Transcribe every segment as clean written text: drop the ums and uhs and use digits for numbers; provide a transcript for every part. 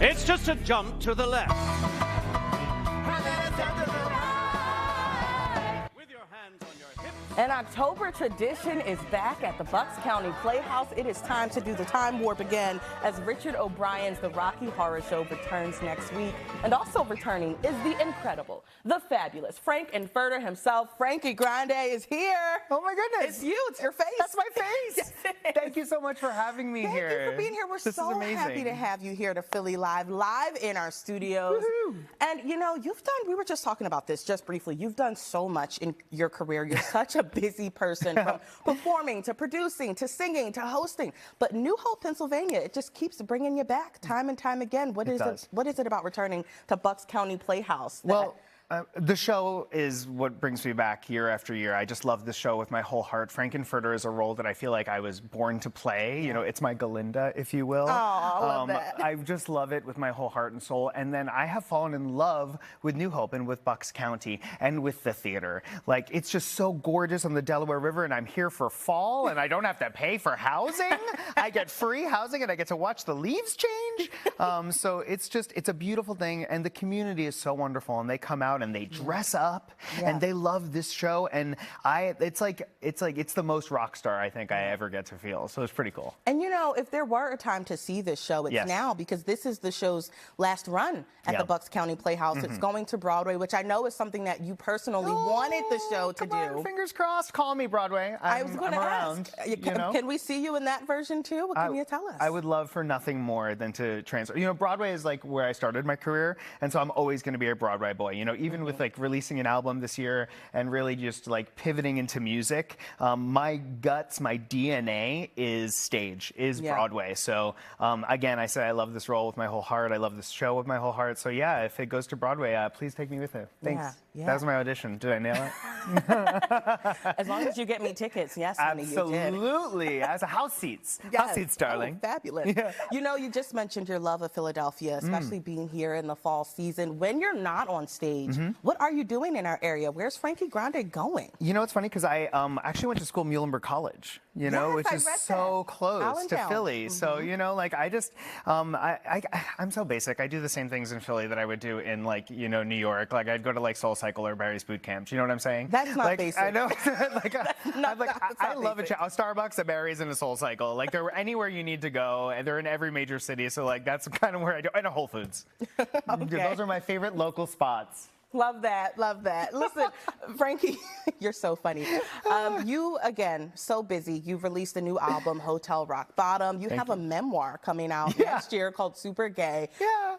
It's just a jump to the left. With your hands on your hips. An October tradition is back at the Bucks County Playhouse. It is time to do the time warp again as Richard O'Brien's The Rocky Horror Show returns next week. And also returning is the incredible, the fabulous Frank-N-Furter himself. Frankie Grande is here. Oh my goodness. It's you. It's your face. That's my face. Yes, it is. Thank you so much for having me here. Thank you for being here. We're This so is amazing. happy to have you here to Philly live in our studios. Woohoo. And you know, we were just talking about this just briefly. You've done so much in your career. You're such a busy person, from performing to producing to singing to hosting. But New Hope, Pennsylvania, it just keeps bringing you back time and time again. What is it about returning to Bucks County Playhouse? Well, the show is what brings me back year after year. I just love the show with my whole heart. Frank-N-Furter is a role that I feel like I was born to play. You know, it's my Galinda, if you will. Oh, I love that. I just love it with my whole heart and soul. And then I have fallen in love with New Hope and with Bucks County and with the theater. Like, it's just so gorgeous on the Delaware River, and I'm here for fall, and I don't have to pay for housing. I get free housing, and I get to watch the leaves change. So it's a beautiful thing, and the community is so wonderful, and they come out and they dress up and they love this show, and it's the most rock star I think I ever get to feel. So it's pretty cool. And you know, if there were a time to see this show, it's now, because this is the show's last run at the Bucks County Playhouse. It's going to Broadway, which I know is something that you personally wanted the show to do. On, fingers crossed. Call me, Broadway. I was going to ask, around. can we see you in that version too? What can you tell us? I would love for nothing more than to transfer. You know, Broadway is like where I started my career, and so I'm always going to be a Broadway boy. You know, even with like releasing an album this year and really just like pivoting into music, my guts, my DNA is stage, is Broadway. So again, I said I love this role with my whole heart. I love this show with my whole heart. So yeah, if it goes to Broadway, please take me with it. Thanks. Yeah. That was my audition. Did I nail it? As long as you get me tickets, yes, honey, absolutely. You did. As a house seats. Yes. House seats, darling. Oh, fabulous. Yeah. You know, you just mentioned your love of Philadelphia, especially being here in the fall season. When you're not on stage, what are you doing in our area? Where's Frankie Grande going? You know, it's funny because I actually went to school at Muhlenberg College, you know, which is so close to Philly. So, you know, like I just, I'm so basic. I do the same things in Philly that I would do in like, you know, New York. Like I'd go to like Soul Cycle or Barry's Boot Camp. You know what I'm saying? That's not like, basic. I know. like, I love basic. a Starbucks, a Barry's, and a Soul Cycle. Like they're anywhere you need to go, and they're in every major city. So like that's kind of where I do. And a Whole Foods. Those are my favorite local spots. Love that, love that. Listen, Frankie, you're so funny. You, again, so busy. You've released a new album, Hotel Rock Bottom. You have a memoir coming out next year called Super Gay. Yeah.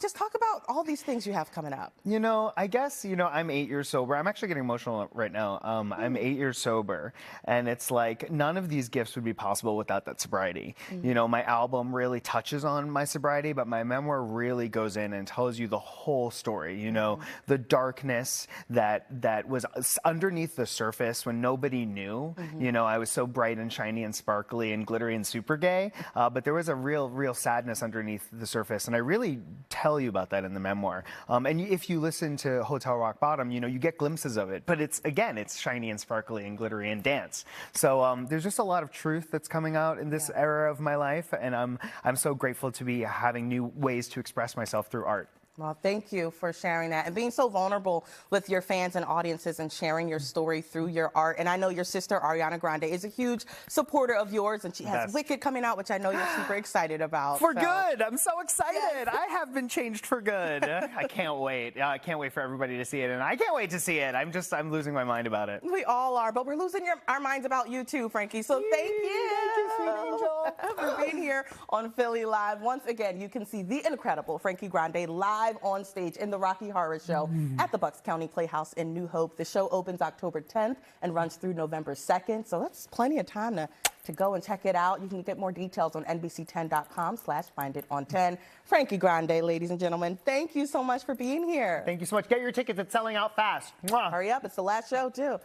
Just talk about all these things you have coming up. You know, I guess, you know, I'm 8 years sober. I'm actually getting emotional right now. I'm 8 years sober, and it's like none of these gifts would be possible without that sobriety. You know, my album really touches on my sobriety, but my memoir really goes in and tells you the whole story. You know, the darkness that was underneath the surface when nobody knew. You know, I was so bright and shiny and sparkly and glittery and super gay, but there was a real sadness underneath the surface, and I really tell you about that in the memoir. And if you listen to Hotel Rock Bottom, you know, you get glimpses of it. But it's shiny and sparkly and glittery and dance. So there's just a lot of truth that's coming out in this era of my life. And I'm so grateful to be having new ways to express myself through art. Well, thank you for sharing that and being so vulnerable with your fans and audiences and sharing your story through your art. And I know your sister, Aunyea Grande, is a huge supporter of yours, and she has Wicked coming out, which I know you're super excited about. For good. I'm so excited. Yes. I have been changed for good. I can't wait. I can't wait for everybody to see it, and I can't wait to see it. I'm losing my mind about it. We all are, but we're losing our minds about you too, Frankie. So thank you for being here on Philly Live. Once again, you can see the incredible Frankie Grande live on stage in the Rocky Horror Show at the Bucks County Playhouse in New Hope. The show opens October 10th and runs through November 2nd, so that's plenty of time to go and check it out. You can get more details on NBC10.com/findit-on10. Frankie Grande, ladies and gentlemen, thank you so much for being here. Thank you so much. Get your tickets. It's selling out fast. Mwah. Hurry up. It's the last show, too.